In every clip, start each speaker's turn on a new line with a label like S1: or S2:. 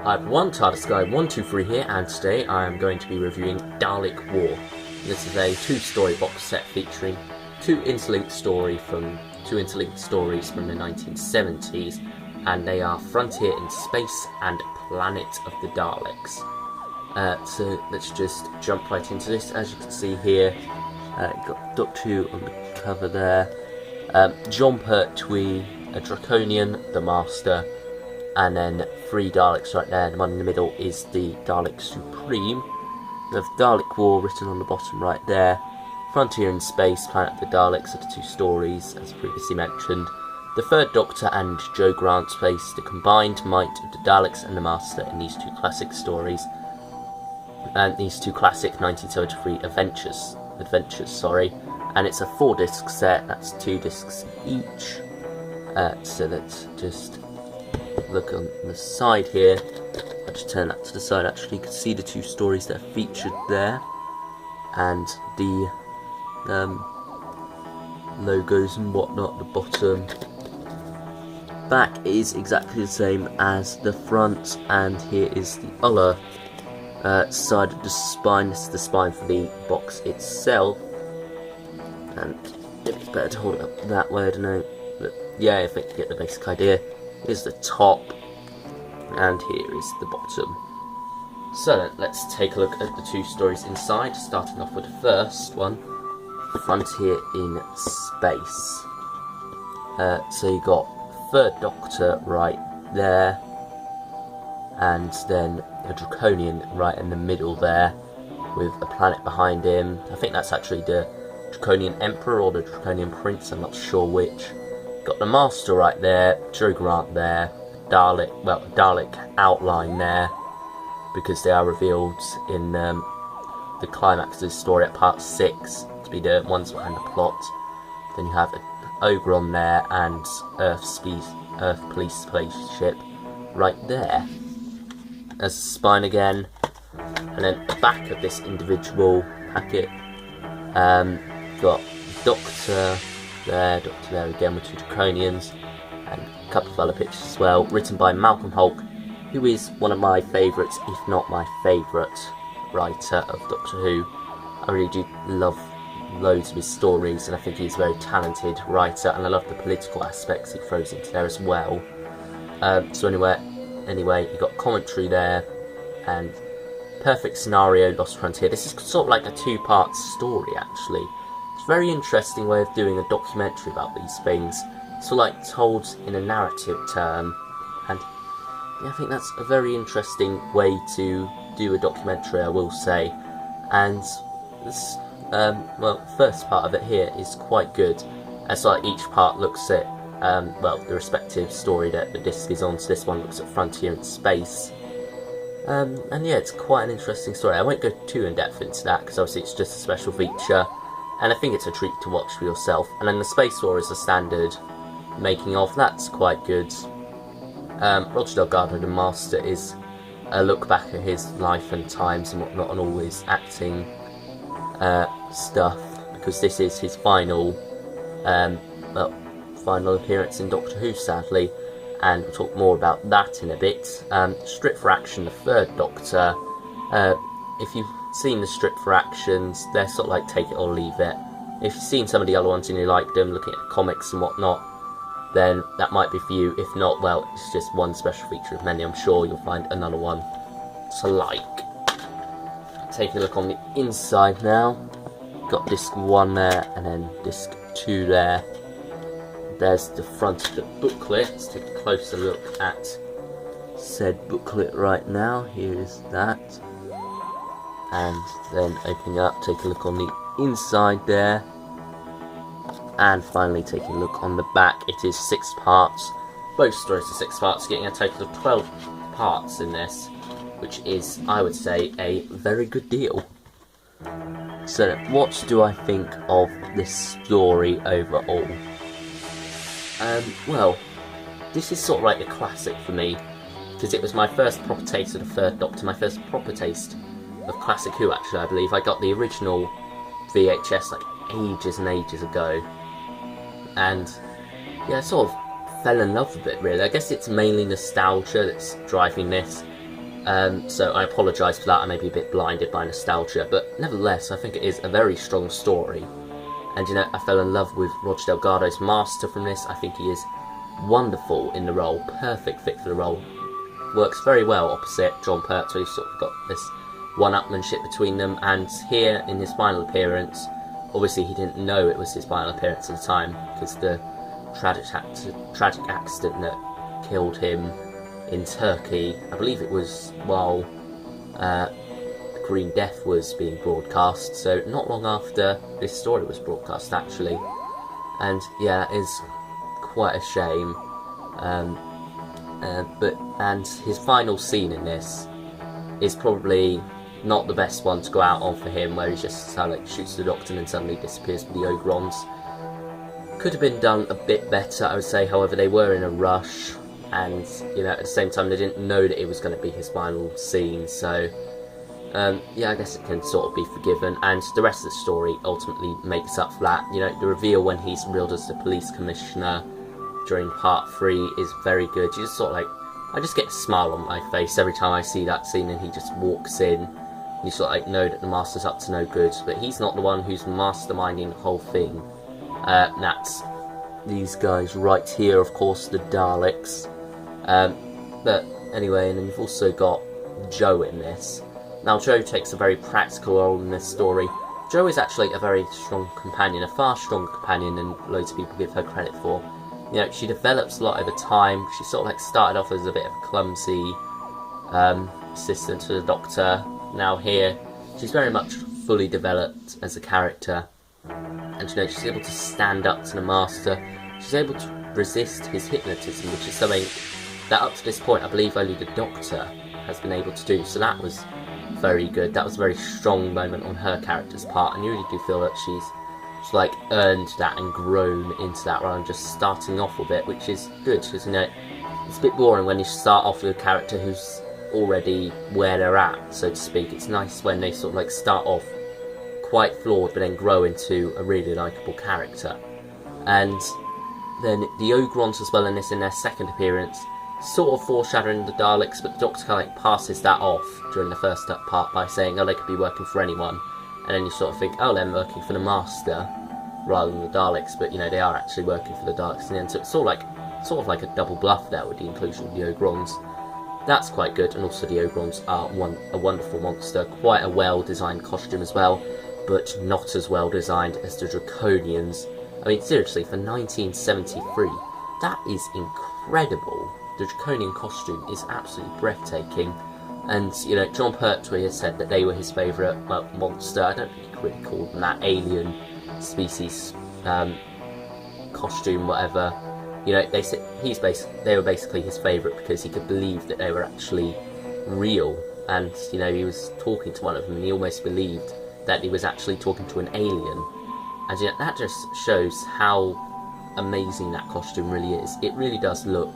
S1: Hi everyone, TARDIS Guy 123 here, and today I am going to be reviewing Dalek War. This is a two-story box set featuring two interlinked stories from the 1970s, and they are Frontier in Space and Planet of the Daleks. So let's just jump right into this. As you can see here, got Doctor Who on the cover there, John Pertwee, a Draconian, the Master, and then three Daleks right there. The one in the middle is the Dalek Supreme. We have Dalek War written on the bottom right there. Frontier in Space, Planet of the Daleks are the two stories, as previously mentioned. The Third Doctor and Joe Grant face the combined might of the Daleks and the Master in these two classic stories. And these two classic 1973 adventures, and it's a 4-disc set. That's 2 discs each. So let's just look on the side here. I'll just turn that to the side. Actually, you can see the two stories that are featured there, and the logos and whatnot at the bottom. Back is exactly the same as the front, and here is the other side of the spine. This is the spine for the box itself, and it's better to hold it up that way, I don't know, but yeah, I think you get the basic idea. Here's the top, and here is the bottom. So then, let's take a look at the two stories inside, starting off with the first one, Frontier in Space. So you got Third Doctor right there, and then a Draconian right in the middle there, with a planet behind him. I think that's actually the Draconian Emperor or the Draconian Prince, I'm not sure which. Got the Master right there, Joe Grant there, Dalek outline there, because they are revealed in the climax of this story at part 6 to be the ones behind the plot. Then you have Ogron there and Earth Police spaceship right there. There's the spine again, and then the back of this individual packet, got Doctor there again with two Draconians, and a couple of other pictures as well, written by Malcolm Hulke, who is one of my favourites, if not my favourite writer of Doctor Who. I really do love loads of his stories, and I think he's a very talented writer, and I love the political aspects he throws into there as well. So anyway, you got commentary there, and Perfect Scenario, Lost Frontier. This is sort of like a 2-part story, actually. It's a very interesting way of doing a documentary about these things. It's like told in a narrative term, and yeah, I think that's a very interesting way to do a documentary, I will say. And this, first part of it here is quite good, as like each part looks at the respective story that the disc is on. So this one looks at Frontier in Space. And yeah, it's quite an interesting story. I won't go too in depth into that, because obviously it's just a special feature, and I think it's a treat to watch for yourself. And then the Space War is a standard making of, that's quite good. Roger Delgado, the Master, is a look back at his life and times and whatnot, and all his acting stuff, because this is his final appearance in Doctor Who, sadly, and we'll talk more about that in a bit. Strip for Action, the Third Doctor. If you've seen the Strip for Actions, they're sort of like take it or leave it. If you've seen some of the other ones and you like them, looking at the comics and whatnot, then that might be for you. If not, well, it's just one special feature of many. I'm sure you'll find another one to like. Taking a look on the inside now. Got disc 1 there, and then disc 2 there. There's the front of the booklet. Let's take a closer look at said booklet right now. Here is that. And then opening up, take a look on the inside there. And finally taking a look on the back. It is 6 parts. Both stories are 6 parts, getting a total of 12 parts in this, which is, I would say, a very good deal. So, what do I think of this story overall? Well, this is sort of like a classic for me, because it was my first proper taste of the Third Doctor, my first proper taste of Classic Who, actually, I believe. I got the original VHS like ages and ages ago, and yeah, I sort of fell in love with it, really. I guess it's mainly nostalgia that's driving this. So I apologise for that. I may be a bit blinded by nostalgia, but nevertheless, I think it is a very strong story. And you know, I fell in love with Roger Delgado's master from this. I think he is wonderful in the role, perfect fit for the role. Works very well opposite John Pertwee. Sort of got this one-upmanship between them. And here in his final appearance, obviously he didn't know it was his final appearance at the time because the tragic accident that killed him in Turkey, I believe it was while Green Death was being broadcast, so not long after this story was broadcast actually. And yeah, it is quite a shame. And his final scene in this is probably not the best one to go out on for him, where he just like shoots the Doctor and then suddenly disappears with the Ogrons. Could have been done a bit better, I would say. However, they were in a rush, and you know, at the same time they didn't know that it was going to be his final scene, so yeah, I guess it can sort of be forgiven. And the rest of the story ultimately makes up for that. You know, the reveal when he's revealed as the police commissioner during part 3 is very good. You just sort of like, I just get a smile on my face every time I see that scene and he just walks in. You sort of like know that the Master's up to no good, but he's not the one who's masterminding the whole thing. That's these guys right here, of course, the Daleks. But anyway, and then you've also got Jo in this. Now, Jo takes a very practical role in this story. Jo is actually a very strong companion, a far stronger companion than loads of people give her credit for. You know, she develops a lot over time. She sort of like started off as a bit of a clumsy assistant to the Doctor. Now here, she's very much fully developed as a character. And you know, she's able to stand up to the Master. She's able to resist his hypnotism, which is something that up to this point I believe only the Doctor has been able to do. So that was very good. That was a very strong moment on her character's part, and you really do feel that she's like earned that and grown into that rather than just starting off with it, which is good, because you know, it's a bit boring when you start off with a character who's already where they're at, so to speak. It's nice when they sort of like start off quite flawed but then grow into a really likeable character. And then the Ogrons as well in this, in their second appearance, sort of foreshadowing the Daleks, but the Doctor kind of like passes that off during the first part by saying, oh, they could be working for anyone. And then you sort of think, oh, they're working for the Master rather than the Daleks, but you know, they are actually working for the Daleks in the end. So it's sort of like a double bluff there with the inclusion of the Ogrons. That's quite good, and also the Ogrons are a wonderful monster, quite a well-designed costume as well, but not as well-designed as the Draconians. I mean, seriously, for 1973, that is incredible. The Draconian costume is absolutely breathtaking. And, you know, John Pertwee has said that they were his favourite monster. I don't think he really called them that, alien species costume, whatever. You know, they said they were basically his favourite because he could believe that they were actually real. And, you know, he was talking to one of them and he almost believed that he was actually talking to an alien. And, you know, that just shows how amazing that costume really is. It really does look,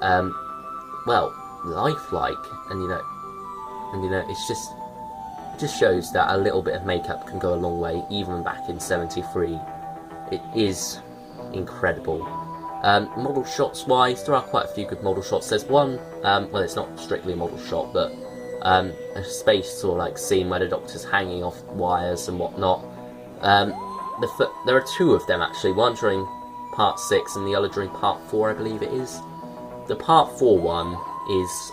S1: well, lifelike, and you know, it just shows that a little bit of makeup can go a long way, even back in '73. It is incredible. Model shots wise, there are quite a few good model shots. There's one, well, it's not strictly a model shot, but a space sort of like scene where the Doctor's hanging off wires and whatnot. There are two of them actually, one during part 6 and the other during part 4, I believe it is. The part 4 one is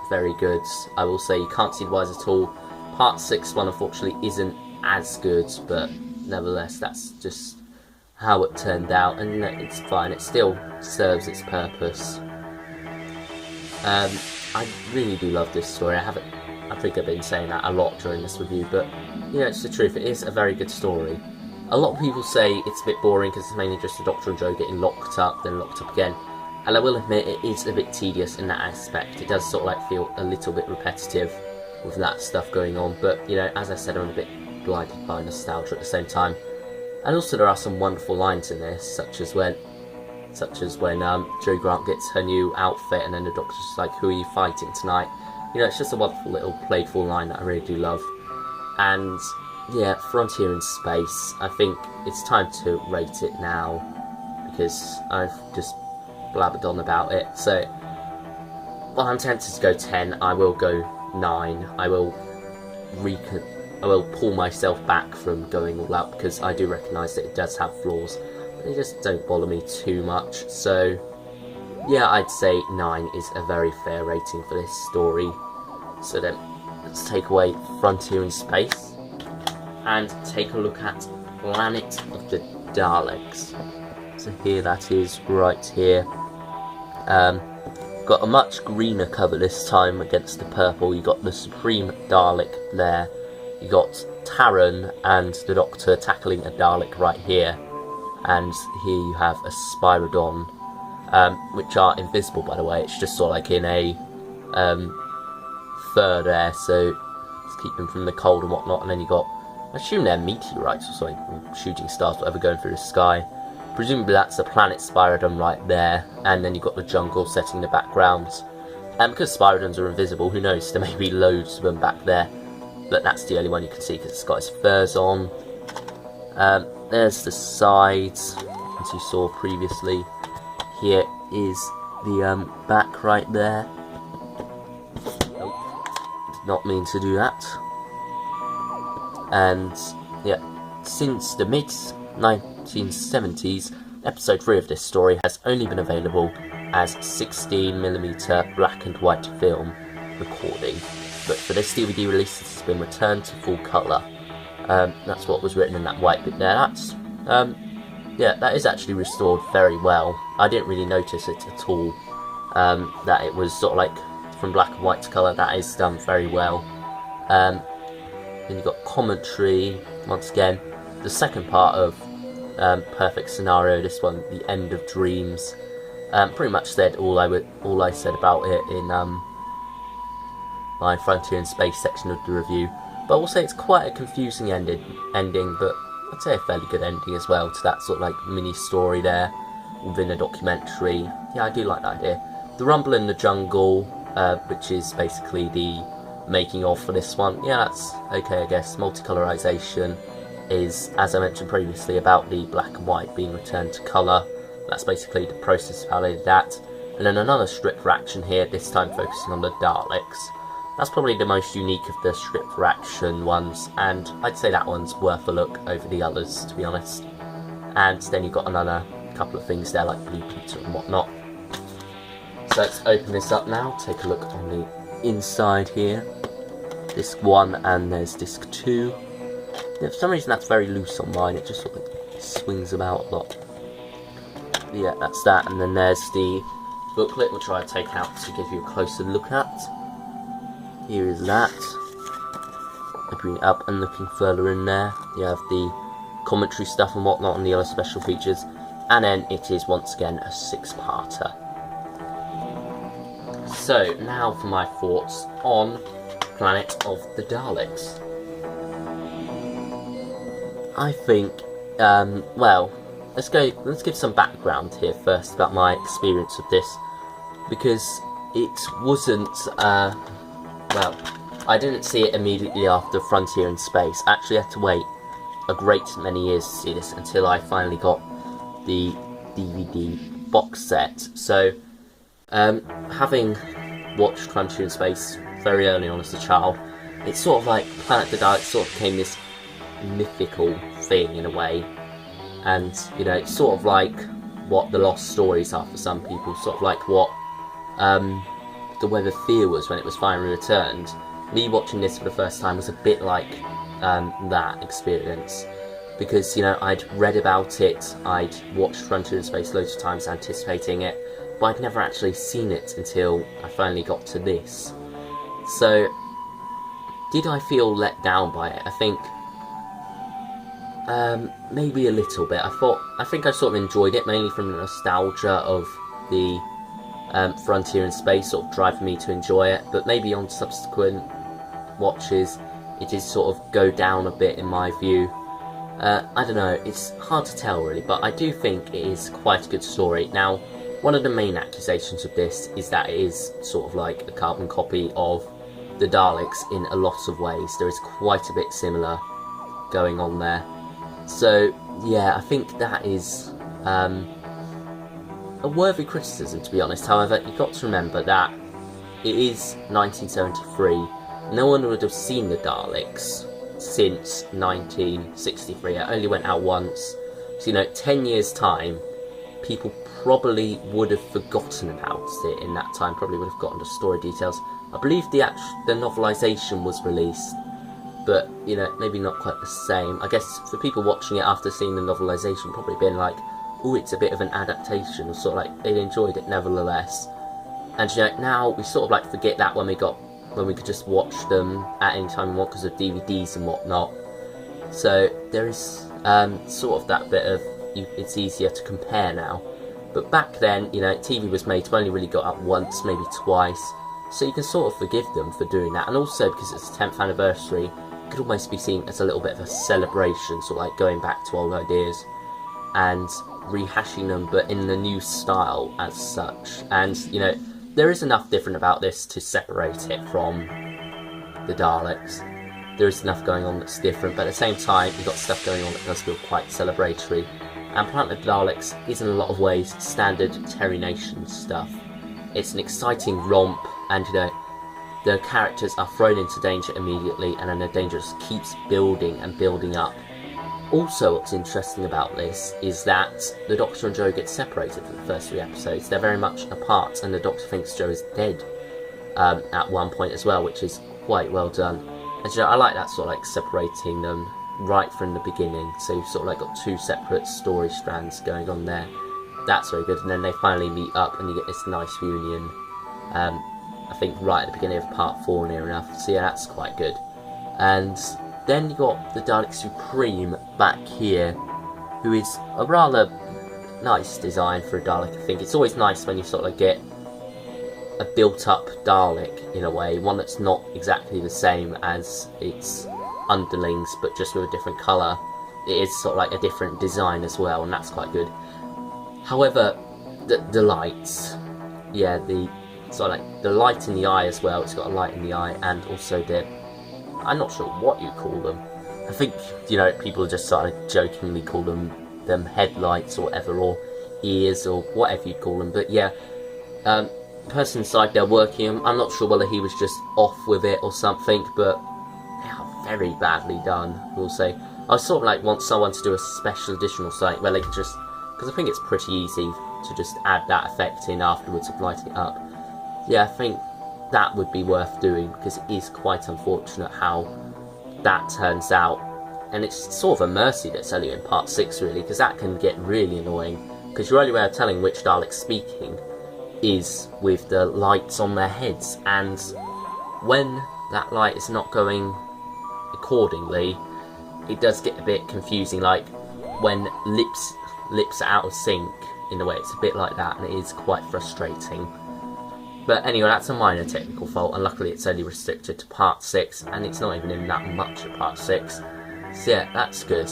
S1: very good. I will say you can't see the wires at all. Part 6 one unfortunately isn't as good, but nevertheless that's just how it turned out, and it's fine. It still serves its purpose. I really do love this story. I think I've been saying that a lot during this review, but you know, it's the truth. It is a very good story. A lot of people say it's a bit boring because it's mainly just the Doctor and Jo getting locked up, then locked up again. And I will admit, it is a bit tedious in that aspect. It does sort of like feel a little bit repetitive with that stuff going on. But, you know, as I said, I'm a bit blinded by nostalgia at the same time. And also there are some wonderful lines in this, such as when Jo Grant gets her new outfit and then the Doctor's just like, who are you fighting tonight? You know, it's just a wonderful little playful line that I really do love. And yeah, Frontier in Space, I think it's time to rate it now, because I've just blabbered on about it. So while I'm tempted to go 10, I will go 9. I will pull myself back from going all out, because I do recognise that it does have flaws, but they just don't bother me too much. So yeah, I'd say 9 is a very fair rating for this story. So then let's take away Frontier in Space and take a look at Planet of the Daleks. So here that is, right here. Got a much greener cover this time against the purple. You got the Supreme Dalek there. You got Taran and the Doctor tackling a Dalek right here. And here you have a Spiridon, which are invisible, by the way. It's just sort of like in a fur there, so let's keep them from the cold and whatnot. And then you got, I assume they're meteorites or something, shooting stars, whatever, going through the sky. Presumably that's the planet Spiridon right there, and then you've got the jungle setting the background. And because Spiridons are invisible, who knows, there may be loads of them back there, but that's the only one you can see because it's got its furs on. There's the sides, as you saw previously. Here is the back right there. Nope, did not mean to do that. And yeah, since the mid-1970s, episode 3 of this story has only been available as 16mm black and white film recording, but for this DVD release it has been returned to full colour. That's what was written in that white bit there. That's yeah, that is actually restored very well. I didn't really notice it at all, that it was sort of like from black and white to colour. That is done very well. Then you've got commentary, once again, the second part of Perfect Scenario, this one, The End of Dreams. Pretty much said all I said about it in my Frontier in Space section of the review. But I will say it's quite a confusing ending, but I'd say a fairly good ending as well to that sort of like mini story there within a documentary. Yeah, I do like that idea. The Rumble in the Jungle, which is basically the making of for this one, yeah, that's okay, I guess. Multicolorization is, as I mentioned previously, about the black and white being returned to colour. That's basically the process of how they did that. And then another strip for action here, this time focusing on the Daleks. That's probably the most unique of the strip for action ones, and I'd say that one's worth a look over the others, to be honest. And then you've got another couple of things there, like Blue Peter and whatnot. So let's open this up now, take a look on the inside here. Disc 1 and there's disc 2. Yeah, for some reason that's very loose on mine, it just sort of swings about a lot. Yeah, that's that, and then there's the booklet, which I'll take out to give you a closer look at. Here is that. Opening it up and looking further in there, you have the commentary stuff and whatnot and the other special features, and then it is once again a 6-parter. So, now for my thoughts on Planet of the Daleks. I think, well, let's give some background here first about my experience of this, because it wasn't, well, I didn't see it immediately after Frontier in Space. I actually had to wait a great many years to see this until I finally got the DVD box set. So, having watched Frontier in Space very early on as a child, it's sort of like Planet of the Daleks sort of became this mythical thing in a way. And, you know, it's sort of like what the Lost Stories are for some people, sort of like what the Weather Fear was when it was finally returned. Me watching this for the first time was a bit like that experience, because, you know, I'd read about it, I'd watched Frontier in Space loads of times anticipating it, but I'd never actually seen it until I finally got to this. So, did I feel let down by it? I think maybe a little bit. I think I sort of enjoyed it, mainly from the nostalgia of the Frontier in Space sort of driving me to enjoy it, but maybe on subsequent watches it is sort of go down a bit in my view. I don't know, it's hard to tell really, but I do think it is quite a good story. Now, one of the main accusations of this is that it is sort of like a carbon copy of the Daleks in a lot of ways. There is quite a bit similar going on there. So, yeah, I think that is a worthy criticism, to be honest. However, you've got to remember that it is 1973. No one would have seen the Daleks since 1963. It only went out once. So, 10 years' time, people probably would have forgotten about it in that time, probably would have gotten the story details. I believe the novelisation was released, but, maybe not quite the same. I guess for people watching it after seeing the novelisation, probably been like, oh, it's a bit of an adaptation, or sort of like, they enjoyed it nevertheless. And, now we sort of like forget that when we could just watch them at any time we want because of DVDs and whatnot. So there is sort of that bit of, it's easier to compare now. But back then, TV was made to only really got up once, maybe twice. So you can sort of forgive them for doing that. And also, because it's the 10th anniversary, it could almost be seen as a little bit of a celebration, sort of like going back to old ideas and rehashing them, but in the new style as such. And, there is enough different about this to separate it from the Daleks. There is enough going on that's different, but at the same time, you've got stuff going on that does feel quite celebratory. And Planet of the Daleks is in a lot of ways standard Terry Nation stuff. It's an exciting romp, and the characters are thrown into danger immediately, and then the danger just keeps building and building up. Also, what's interesting about this is that the Doctor and Joe get separated for the first 3 episodes. They're very much apart, and the Doctor thinks Joe is dead at one point as well, which is quite well done. And I like that sort of like separating them right from the beginning. So you've sort of like got 2 separate story strands going on there. That's very good. And then they finally meet up, and you get this nice reunion. I think right at the beginning of part 4, near enough. So yeah, that's quite good. And then you got the Dalek Supreme back here, who is a rather nice design for a Dalek, I think. It's always nice when you sort of like get a built-up Dalek, in a way, one that's not exactly the same as its underlings, but just with a different colour. It is sort of like a different design as well, and that's quite good. However, the lights, yeah, the sort of like the light in the eye as well, it's got a light in the eye, and also I'm not sure what you call them. I think, people just sort of jokingly call them headlights or whatever, or ears, or whatever you call them. But yeah, person inside there working them, I'm not sure whether he was just off with it or something, but they are very badly done, we'll say. I sort of like want someone to do a special edition or something where they could just, because I think it's pretty easy to just add that effect in afterwards of lighting it up. Yeah, I think that would be worth doing, because it is quite unfortunate how that turns out. And it's sort of a mercy that's only in part 6, really, because that can get really annoying, because your only way of telling which Dalek's speaking is with the lights on their heads, and when that light is not going accordingly, it does get a bit confusing, like when lips are out of sync, in a way. It's a bit like that, and it is quite frustrating. But anyway, that's a minor technical fault, and luckily it's only restricted to part 6, and it's not even in that much of part 6. So yeah, that's good.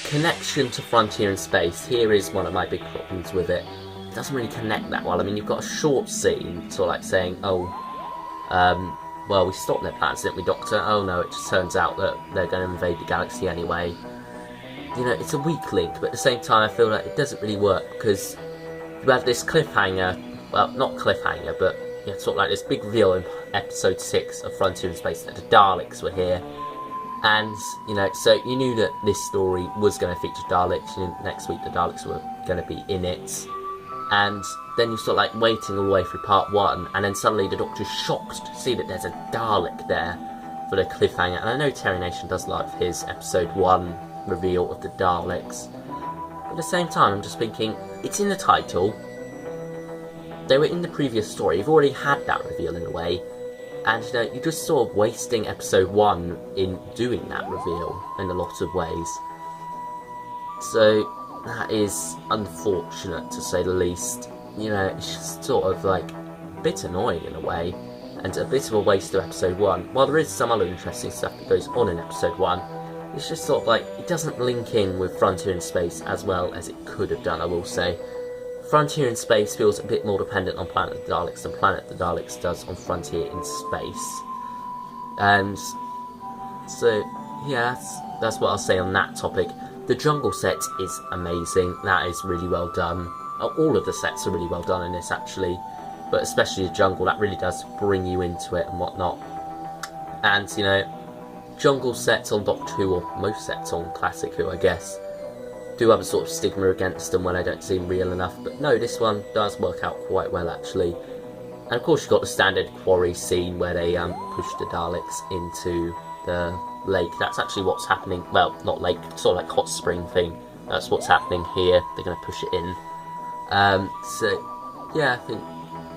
S1: Connection to Frontier in Space. Here is one of my big problems with it. It doesn't really connect that well. I mean, you've got a short scene, sort of like saying, well, we stopped their plans, didn't we, Doctor? Oh no, it just turns out that they're going to invade the galaxy anyway. It's a weak link, but at the same time I feel like it doesn't really work, because you had this cliffhanger, well, not cliffhanger, but yeah, sort of like this big reveal in episode 6 of Frontier in Space that the Daleks were here. And, so you knew that this story was going to feature Daleks, and next week the Daleks were going to be in it. And then you're sort of like waiting all the way through part 1, and then suddenly the Doctor's shocked to see that there's a Dalek there for the cliffhanger. And I know Terry Nation does love his episode 1 reveal of the Daleks. But at the same time, I'm just thinking, it's in the title. They were in the previous story. You've already had that reveal in a way. And you're just sort of wasting episode 1 in doing that reveal in a lot of ways. So that is unfortunate, to say the least. It's just sort of like a bit annoying in a way, and a bit of a waste of episode 1. While there is some other interesting stuff that goes on in episode 1, it's just sort of like, it doesn't link in with Frontier in Space as well as it could have done, I will say. Frontier in Space feels a bit more dependent on Planet of the Daleks than Planet of the Daleks does on Frontier in Space. And so, yeah, that's what I'll say on that topic. The jungle set is amazing. That is really well done. All of the sets are really well done in this, actually. but especially the jungle, that really does bring you into it and whatnot. And, you know, jungle sets on Doctor Who, or most sets on Classic Who, I guess, do have a sort of stigma against them when they don't seem real enough, but no, this one does work out quite well, actually. And of course you've got the standard quarry scene where they push the Daleks into the lake. That's actually what's happening, well, not lake, sort of like hot spring thing. That's what's happening here. They're going to push it in. So, yeah, I think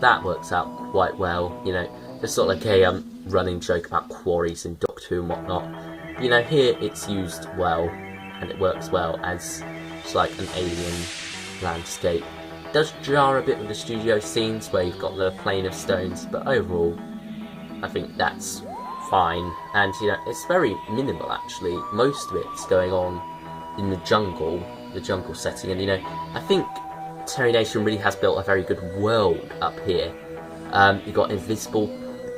S1: that works out quite well. You know, there's sort of like a running joke about quarries in Doctor Who and whatnot. You know, here it's used well, and it works well as it's like an alien landscape. It does jar a bit with the studio scenes where you've got the plane of stones, but overall, I think that's fine. And, you know, it's very minimal, actually. Most of it's going on in the jungle setting, and, you know, I think Terry Nation really has built a very good world up here. You've got invisible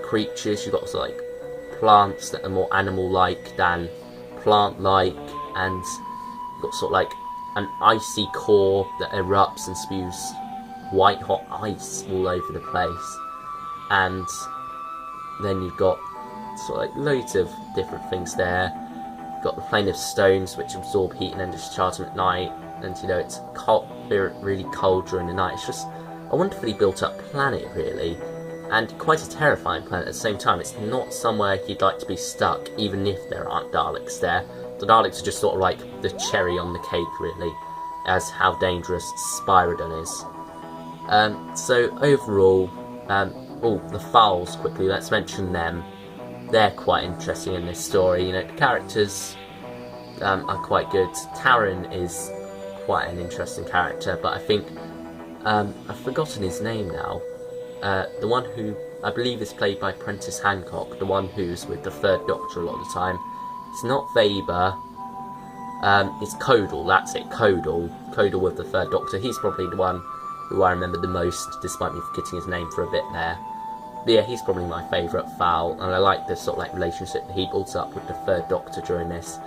S1: creatures, you've got sort of like plants that are more animal-like than plant-like, and you've got sort of like an icy core that erupts and spews white-hot ice all over the place. And then you've got sort of like loads of different things there. You've got the plane of stones which absorb heat and then discharge them at night, and you know, it's cold, really cold during the night. It's just a wonderfully built up planet, really, and quite a terrifying planet at the same time. It's not somewhere you'd like to be stuck, even if there aren't Daleks there. The Daleks are just sort of like the cherry on the cake, really, as how dangerous Spiridon is. So overall, the Thals, quickly, let's mention them. They're quite interesting in this story. You know, the characters are quite good. Taran is quite an interesting character, but I think I've forgotten his name now. The one who I believe is played by Prentice Hancock, the one who's with the Third Doctor a lot of the time. It's not Weber. It's Codal. That's it, Codal. Codal with the Third Doctor. He's probably the one who I remember the most, despite me forgetting his name for a bit there. But yeah, he's probably my favourite Thal, and I like this sort of like relationship that he builds up with the Third Doctor during this.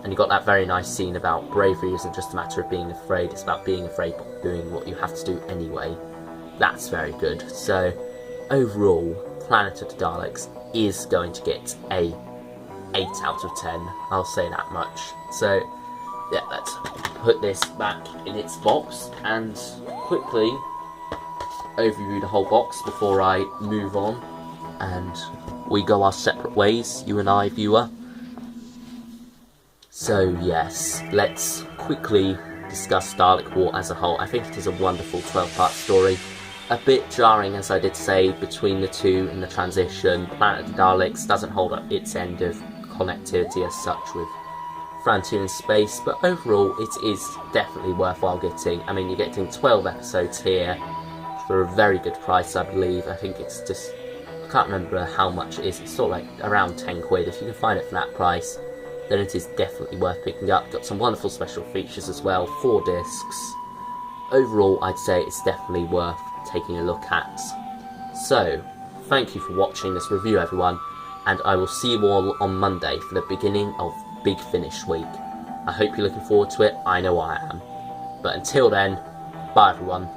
S1: And you got that very nice scene about bravery isn't just a matter of being afraid, it's about being afraid but doing what you have to do anyway. That's very good. So overall, Planet of the Daleks is going to get a 8 out of 10. I'll say that much. So yeah, let's put this back in its box and quickly overview the whole box before I move on and we go our separate ways, you and I, viewer. So yes, let's quickly discuss Dalek War as a whole. I think it is a wonderful 12-part story. A bit jarring, as I did say, between the two in the transition. Planet of the Daleks doesn't hold up its end of connectivity as such with Frontier in Space, but overall it is definitely worthwhile getting. I mean, you're getting 12 episodes here for a very good price, I believe. I think it's just, I can't remember how much it is. It's sort of like around 10 quid. If you can find it for that price, then it is definitely worth picking up. Got some wonderful special features as well, 4 discs. Overall, I'd say it's definitely worth taking a look at. So, thank you for watching this review, everyone, and I will see you all on Monday for the beginning of Big Finish week. I hope you're looking forward to it. I know I am. But until then, bye everyone.